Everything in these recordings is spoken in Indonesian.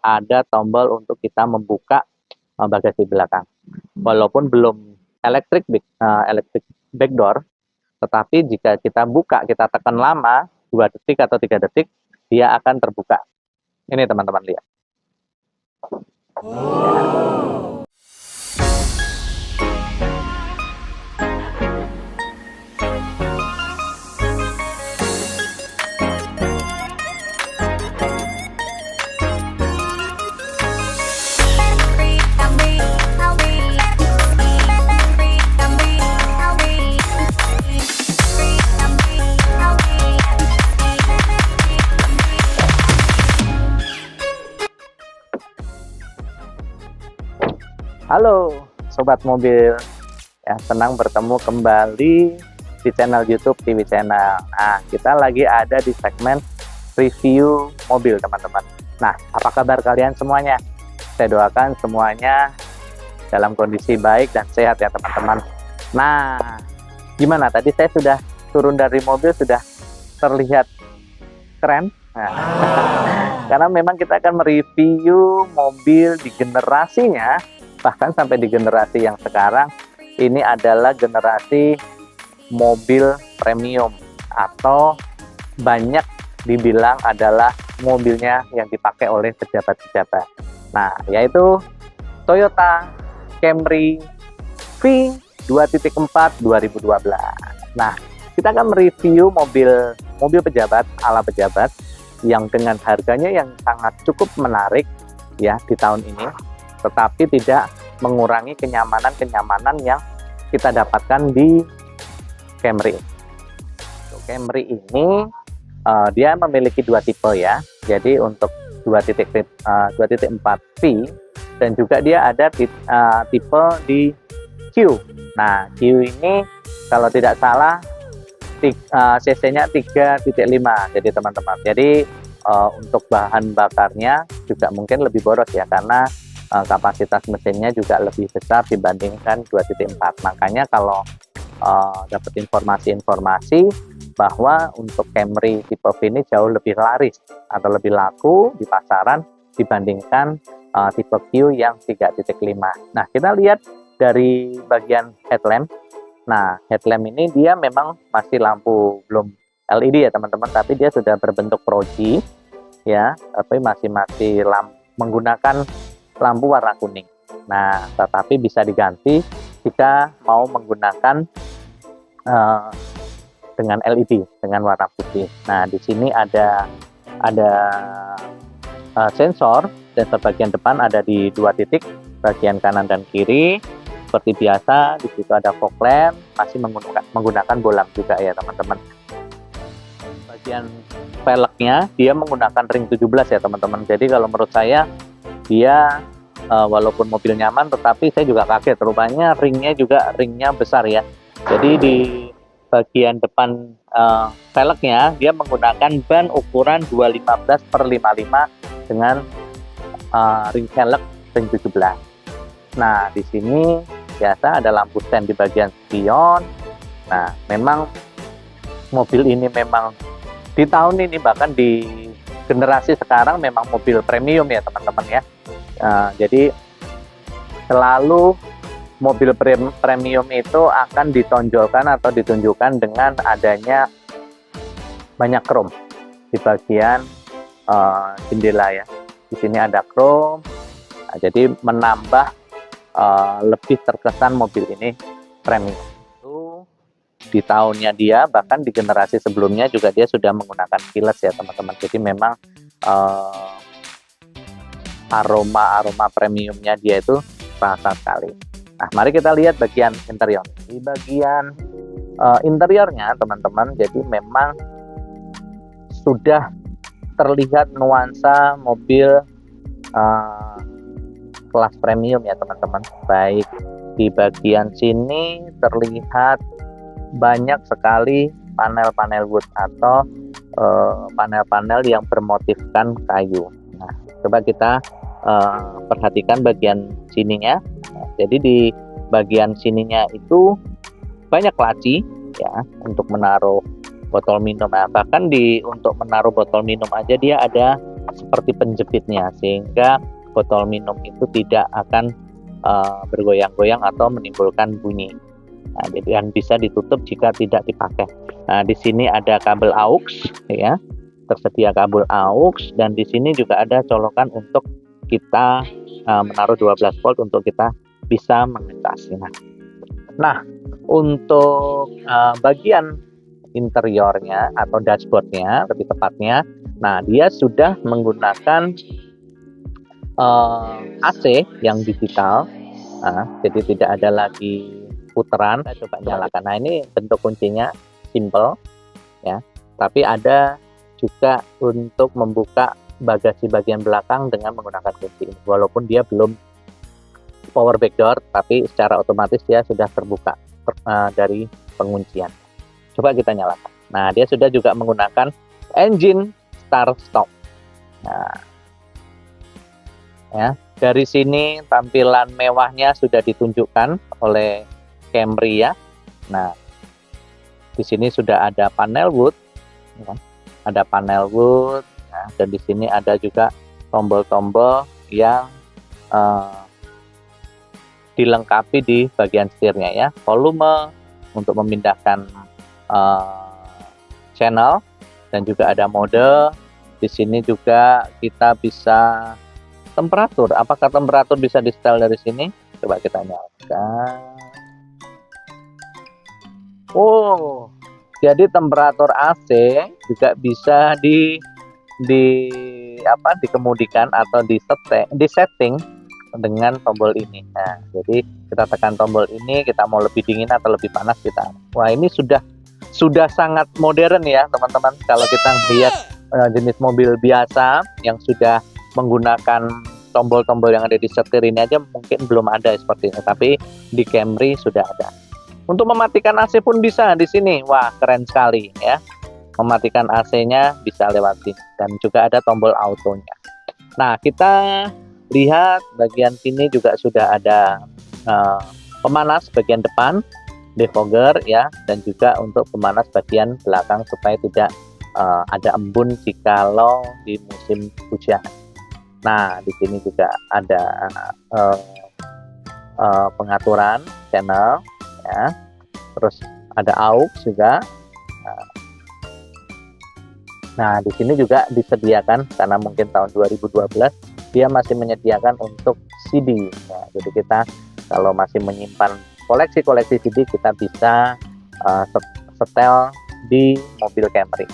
ada tombol untuk kita membuka bagasi belakang. Walaupun belum electric back door, tetapi jika kita buka, kita tekan lama 2 detik atau 3 detik, dia akan terbuka. Ini teman-teman lihat. Halo Sobat Mobil, ya, senang bertemu kembali di channel YouTube TV Channel. Nah, kita lagi ada di segmen review mobil teman-teman. Nah, apa kabar kalian semuanya? Saya doakan semuanya dalam kondisi baik dan sehat ya teman-teman. Nah, gimana tadi saya sudah turun dari mobil, sudah terlihat keren? Nah, karena memang kita akan mereview mobil di generasinya, bahkan sampai di generasi yang sekarang. Ini adalah generasi mobil premium, atau banyak dibilang adalah mobilnya yang dipakai oleh pejabat-pejabat. Nah, yaitu Toyota Camry V 2.4 2012. Nah, kita akan mereview mobil pejabat ala pejabat yang dengan harganya yang sangat cukup menarik ya di tahun ini, tetapi tidak mengurangi kenyamanan yang kita dapatkan di Camry. Camry ini dia memiliki 2 tipe ya. Jadi untuk 2.4 V, dan juga dia ada tipe di Q. Nah, Q ini kalau tidak salah cc-nya 3.5 jadi teman-teman. Jadi untuk bahan bakarnya juga mungkin lebih boros ya, karena kapasitas mesinnya juga lebih besar dibandingkan 2.4. Makanya kalau dapat informasi-informasi bahwa untuk Camry tipe V ini jauh lebih laris atau lebih laku di pasaran dibandingkan tipe Q yang 3.5. Nah, kita lihat dari bagian headlamp. Nah, headlamp ini dia memang masih lampu belum LED ya teman-teman, tapi dia sudah berbentuk proji ya, tapi masih menggunakan lampu warna kuning. Nah, tetapi bisa diganti jika mau menggunakan dengan LED dengan warna putih. Nah, di sini ada sensor bagian depan ada di 2 titik, bagian kanan dan kiri. Seperti biasa, di situ ada fog lamp, masih menggunakan bolam juga ya teman-teman. Bagian velgnya dia menggunakan ring 17 ya teman-teman. Jadi kalau menurut saya dia walaupun mobil nyaman, tetapi saya juga kaget, rupanya ringnya besar ya. Jadi di bagian depan velgnya dia menggunakan ban ukuran 215/55 dengan ring velg ring 17. Nah, di sini biasa ada lampu stand di bagian spion. Nah, memang mobil ini memang di tahun ini, bahkan di generasi sekarang, memang mobil premium ya teman-teman ya. Jadi selalu mobil premium itu akan ditonjolkan atau ditunjukkan dengan adanya banyak chrome di bagian jendela ya. Di sini ada chrome, nah, jadi menambah lebih terkesan mobil ini premium. Itu di tahunnya dia, bahkan di generasi sebelumnya juga dia sudah menggunakan keyless ya teman-teman. Jadi memang aroma premiumnya dia itu terasa sekali. Nah, mari kita lihat bagian interior. Di bagian interiornya teman-teman, jadi memang sudah terlihat nuansa mobil kelas premium ya teman-teman. Baik di bagian sini terlihat banyak sekali panel-panel wood atau panel-panel yang bermotifkan kayu. Nah, coba kita perhatikan bagian sininya. Nah, jadi di bagian sininya itu banyak laci ya untuk menaruh botol minum. Nah, bahkan untuk menaruh botol minum aja dia ada seperti penjepitnya, sehingga botol minum itu tidak akan bergoyang-goyang atau menimbulkan bunyi. Nah, dan bisa ditutup jika tidak dipakai. Nah, di sini ada kabel aux, ya, tersedia kabel aux, dan di sini juga ada colokan untuk kita menaruh 12 volt untuk kita bisa mengecasnya. Nah, untuk bagian interiornya atau dashboardnya lebih tepatnya, nah dia sudah menggunakan AC yang digital, jadi tidak ada lagi putaran. Saya coba nyalakan. Nah, ini bentuk kuncinya simple, ya, tapi ada juga untuk membuka bagasi bagian belakang dengan menggunakan kunci ini. Walaupun dia belum power back door, tapi secara otomatis dia sudah terbuka dari penguncian. Coba kita nyalakan. Nah, dia sudah juga menggunakan engine start stop. Nah, ya, dari sini tampilan mewahnya sudah ditunjukkan oleh Camry ya. Nah, di sini sudah ada panel wood, ya, ada panel wood, ya, dan di sini ada juga tombol-tombol yang dilengkapi di bagian setirnya ya. Volume untuk memindahkan channel, dan juga ada mode. Di sini juga kita bisa temperatur. Apakah temperatur bisa di setel dari sini? Coba kita nyalakan. Oh, jadi temperatur AC juga bisa dikemudikan atau disetting dengan tombol ini. Nah, jadi kita tekan tombol ini, kita mau lebih dingin atau lebih panas kita. Wah, ini sudah sangat modern ya, teman-teman. Kalau kita lihat jenis mobil biasa yang sudah menggunakan tombol-tombol yang ada di setir ini aja mungkin belum ada seperti ini, tapi di Camry sudah ada. Untuk mematikan AC pun bisa di sini. Wah, keren sekali ya. Mematikan AC-nya bisa lewat sini, dan juga ada tombol autonya. Nah, kita lihat bagian sini juga sudah ada pemanas bagian depan, defogger ya, dan juga untuk pemanas bagian belakang supaya tidak ada embun jikalau di musim hujan. Nah, di sini juga ada pengaturan channel ya, terus ada aux juga. Nah, di sini juga disediakan, karena mungkin tahun 2012 dia masih menyediakan untuk CD ya, jadi kita kalau masih menyimpan koleksi-koleksi CD, kita bisa setel di mobil Camry.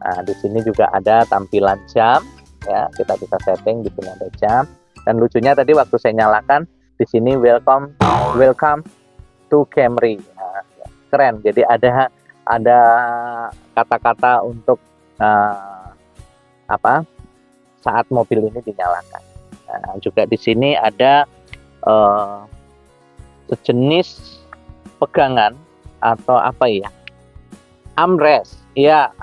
Nah, di sini juga ada tampilan jam ya, kita bisa setting. Di sini ada jam, dan lucunya tadi waktu saya nyalakan di sini welcome to Camry. Nah, keren. Jadi ada kata-kata untuk saat mobil ini dinyalakan. Nah, juga di sini ada sejenis pegangan atau apa ya, armrest ya,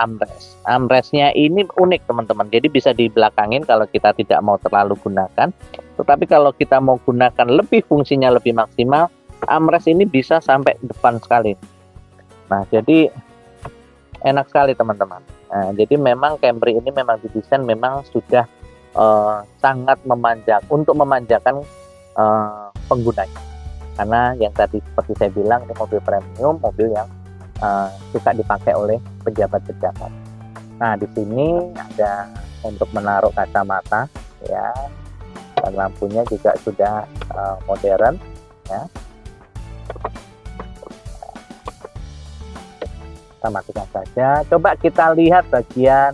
armrestnya ini unik teman-teman. Jadi bisa dibelakangin kalau kita tidak mau terlalu gunakan, tetapi kalau kita mau gunakan lebih, fungsinya lebih maksimal, armrest ini bisa sampai depan sekali. Nah, jadi enak sekali teman-teman. Nah, jadi memang Camry ini memang didesain memang sudah sangat untuk memanjakan penggunanya. Karena yang tadi seperti saya bilang, ini mobil premium, mobil yang suka dipakai oleh pejabat-pejabat. Nah, di sini ada untuk menaruh kacamata ya, dan lampunya juga sudah modern ya. Kita matikan saja. Coba kita lihat bagian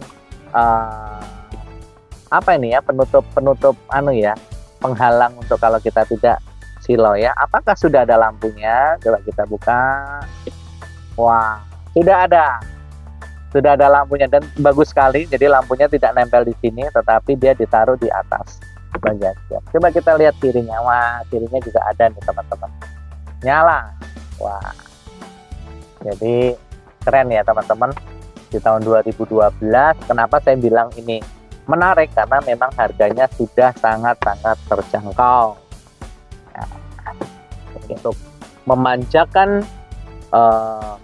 apa ini ya, penutup ya, penghalang untuk kalau kita tidak silau ya. Apakah sudah ada lampunya? Coba kita buka. Wah, sudah ada lampunya, dan bagus sekali. Jadi lampunya tidak nempel di sini, tetapi dia ditaruh di atas bagian jam. Coba kita lihat kirinya. Wah, kirinya juga ada nih teman-teman, nyala. Wah, jadi keren ya teman-teman. Di tahun 2012, kenapa saya bilang ini menarik? Karena memang harganya sudah sangat-sangat terjangkau ya. Untuk memanjakan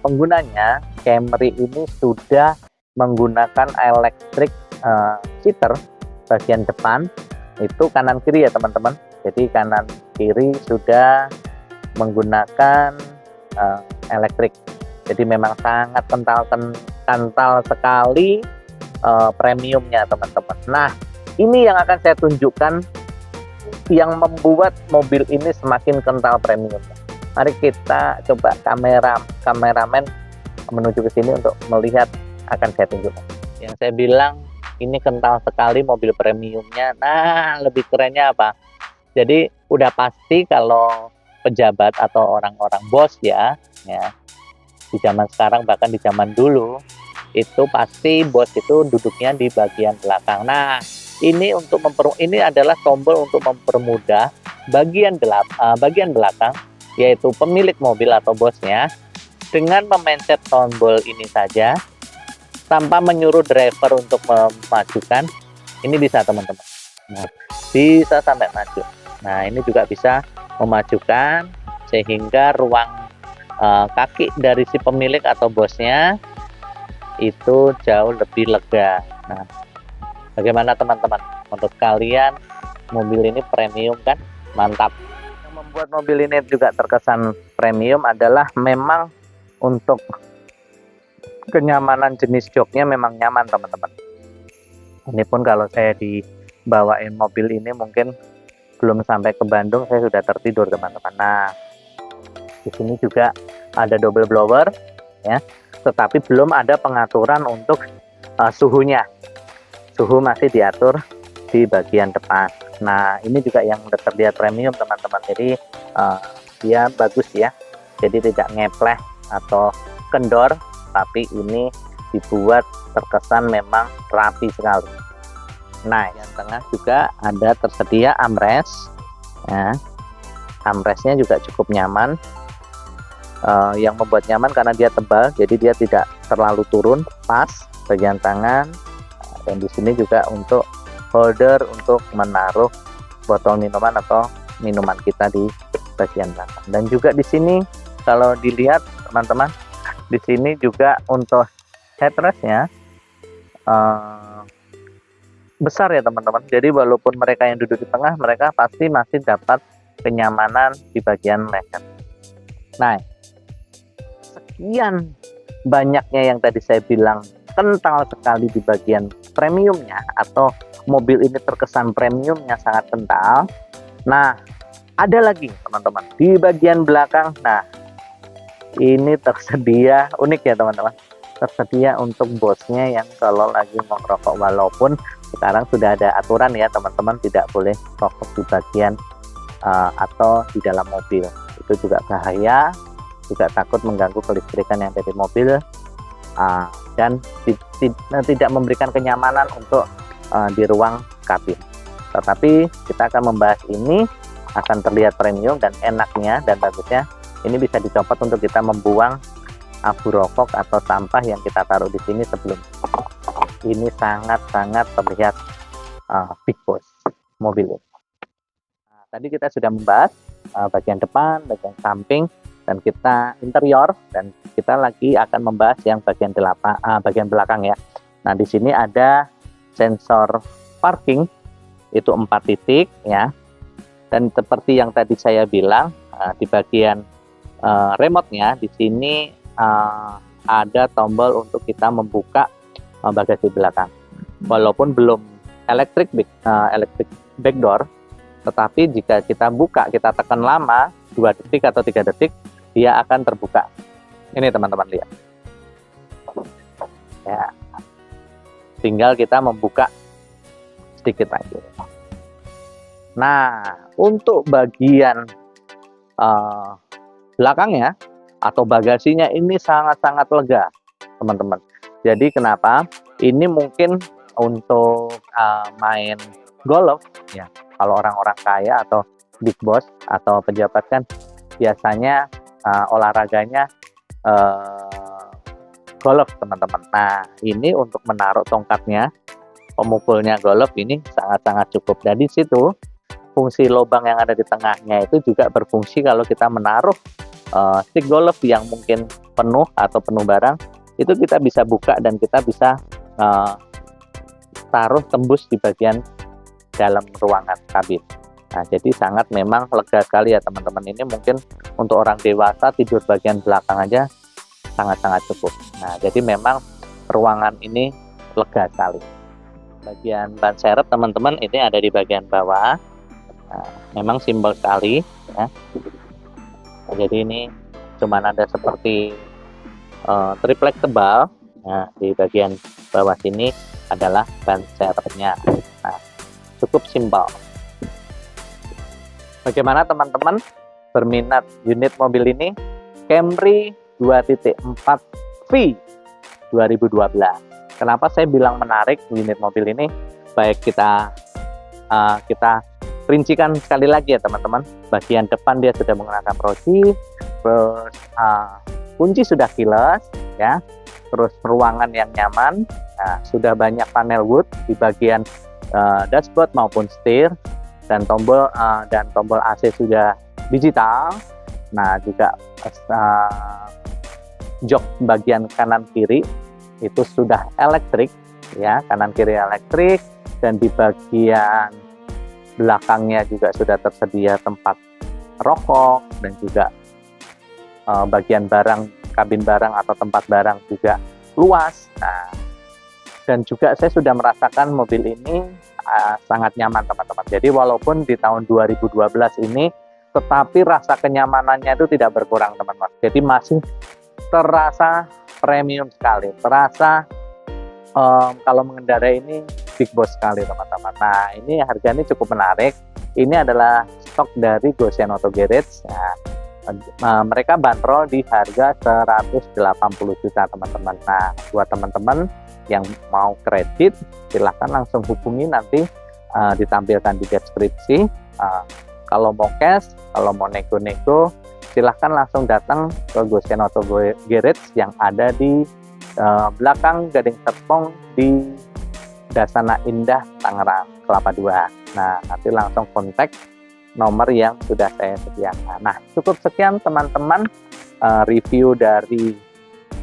penggunanya, Camry ini sudah menggunakan electric seater bagian depan itu kanan kiri ya teman-teman. Jadi kanan kiri sudah menggunakan elektrik. Jadi memang sangat kental sekali premiumnya teman-teman. Nah, ini yang akan saya tunjukkan yang membuat mobil ini semakin kental premiumnya. Mari kita coba kameramen menuju ke sini untuk melihat, akan saya tunjukkan. Yang saya bilang ini kental sekali mobil premiumnya. Nah, lebih kerennya apa? Jadi udah pasti kalau pejabat atau orang-orang bos ya di zaman sekarang bahkan di zaman dulu itu pasti bos itu duduknya di bagian belakang. Nah, ini ini adalah tombol untuk mempermudah bagian belakang, yaitu pemilik mobil atau bosnya, dengan memencet tombol ini saja tanpa menyuruh driver untuk memajukan. Ini bisa teman-teman. Nah, bisa sampai maju. Nah, ini juga bisa memajukan sehingga ruang kaki dari si pemilik atau bosnya itu jauh lebih lega. Nah, bagaimana teman-teman? Menurut kalian mobil ini premium kan? Mantap. Yang membuat mobil ini juga terkesan premium adalah memang untuk kenyamanan jenis joknya memang nyaman teman-teman. Ini pun kalau saya dibawain mobil ini mungkin belum sampai ke Bandung saya sudah tertidur teman-teman. Nah, di sini juga ada double blower ya, tetapi belum ada pengaturan untuk suhunya. Suhu masih diatur di bagian depan. Nah, ini juga yang terlihat premium teman-teman. Jadi dia bagus ya. Jadi tidak ngepleh atau kendor, tapi ini dibuat terkesan memang rapi sekali. Nah, yang tengah juga ada tersedia armrest. Ya. Armrestnya juga cukup nyaman. Yang membuat nyaman karena dia tebal, jadi dia tidak terlalu turun, pas bagian tangan. Dan di sini juga untuk holder untuk menaruh botol minuman atau minuman kita di bagian belakang. Dan juga di sini kalau dilihat teman-teman, di sini juga untuk headrestnya besar ya teman-teman. Jadi walaupun mereka yang duduk di tengah, mereka pasti masih dapat kenyamanan di bagian leher. Nah, sekian banyaknya yang tadi saya bilang kental sekali di bagian premiumnya, atau mobil ini terkesan premiumnya sangat kental. Nah, ada lagi teman-teman di bagian belakang. Nah, ini tersedia, unik ya teman-teman, tersedia untuk bosnya yang kalau lagi mau merokok. Walaupun sekarang sudah ada aturan ya teman-teman, tidak boleh rokok di bagian atau di dalam mobil. Itu juga bahaya, juga takut mengganggu kelistrikan yang dari mobil, dan tidak memberikan kenyamanan untuk di ruang kabin. Tetapi kita akan membahas ini, akan terlihat premium dan enaknya dan bagusnya. Ini bisa dicopot untuk kita membuang abu rokok atau sampah yang kita taruh di sini sebelum. Ini sangat-sangat terlihat big boss mobil ini. Nah, tadi kita sudah membahas bagian depan, bagian samping, dan kita interior, dan kita lagi akan membahas yang bagian belakang ya. Nah, di sini ada sensor parking itu 4 titik ya. Dan seperti yang tadi saya bilang, di bagian remote-nya di sini ada tombol untuk kita membuka bagasi belakang. Walaupun belum electric back door, tetapi jika kita buka, kita tekan lama 2 detik atau 3 detik, dia akan terbuka. Ini teman-teman lihat ya, tinggal kita membuka sedikit aja. Nah, untuk bagian belakangnya atau bagasinya ini sangat-sangat lega teman-teman. Jadi kenapa? Ini mungkin untuk main golf ya, kalau orang-orang kaya atau big boss atau pejabat kan biasanya olahraganya golf teman-teman. Nah, ini untuk menaruh tongkatnya, pemukulnya golf ini sangat-sangat cukup. Dan di situ fungsi lubang yang ada di tengahnya itu juga berfungsi kalau kita menaruh stick golf yang mungkin penuh atau penuh barang, itu kita bisa buka dan kita bisa taruh tembus di bagian dalam ruangan kabin. Nah, jadi sangat memang lega sekali ya teman-teman. Ini mungkin untuk orang dewasa tidur bagian belakang aja sangat-sangat cukup. Nah, jadi memang ruangan ini lega sekali. Bagian ban serep teman-teman ini ada di bagian bawah. Nah, memang simpel sekali ya. Nah, jadi ini cuman ada seperti triplek tebal. Nah, di bagian bawah sini adalah ban serepnya. Nah, cukup simpel. Bagaimana teman-teman berminat unit mobil ini? Camry 2.4 V 2012. Kenapa saya bilang menarik unit mobil ini? Baik kita rincikan sekali lagi ya teman-teman. Bagian depan dia sudah menggunakan rodi, terus kunci sudah keyless ya. Terus ruangan yang nyaman. Nah, sudah banyak panel wood di bagian dashboard maupun setir, dan tombol AC sudah digital. Nah, juga jok bagian kanan kiri itu sudah elektrik ya, kanan kiri elektrik, dan di bagian belakangnya juga sudah tersedia tempat rokok, dan juga bagian barang, kabin barang atau tempat barang juga luas. Nah, dan juga saya sudah merasakan mobil ini sangat nyaman teman-teman. Jadi walaupun di tahun 2012 ini, tetapi rasa kenyamanannya itu tidak berkurang teman-teman. Jadi masih terasa premium sekali, terasa kalau mengendarai ini big boss sekali teman-teman. Nah, ini harganya cukup menarik. Ini adalah stok dari Goshen Auto Garage. Mereka bandrol di harga 180 juta teman-teman. Nah, buat teman-teman yang mau kredit, silahkan langsung hubungi, nanti ditampilkan di deskripsi. Kalau mau cash, kalau mau nego-nego, silahkan langsung datang ke Goshen Auto Garage yang ada di belakang Gading Serpong di Dasana Indah, Tangerang, Kelapa II. Nah, nanti langsung kontak nomor yang sudah saya sediakan. Nah, cukup sekian teman-teman review dari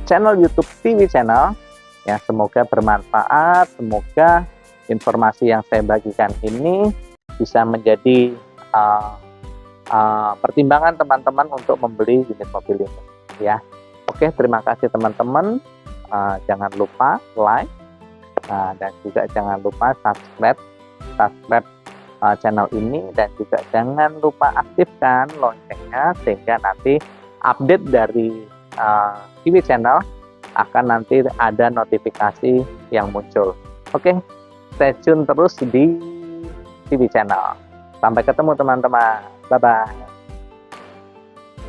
channel YouTube TV Channel. Ya, semoga bermanfaat, semoga informasi yang saya bagikan ini bisa menjadi pertimbangan teman-teman untuk membeli unit mobil ini ya. Oke, terima kasih teman-teman. Jangan lupa like dan juga jangan lupa subscribe channel ini, dan juga jangan lupa aktifkan loncengnya sehingga nanti update dari TV Channel akan nanti ada notifikasi yang muncul. Oke, stay tune terus di TV Channel. Sampai ketemu teman-teman. Bye-bye.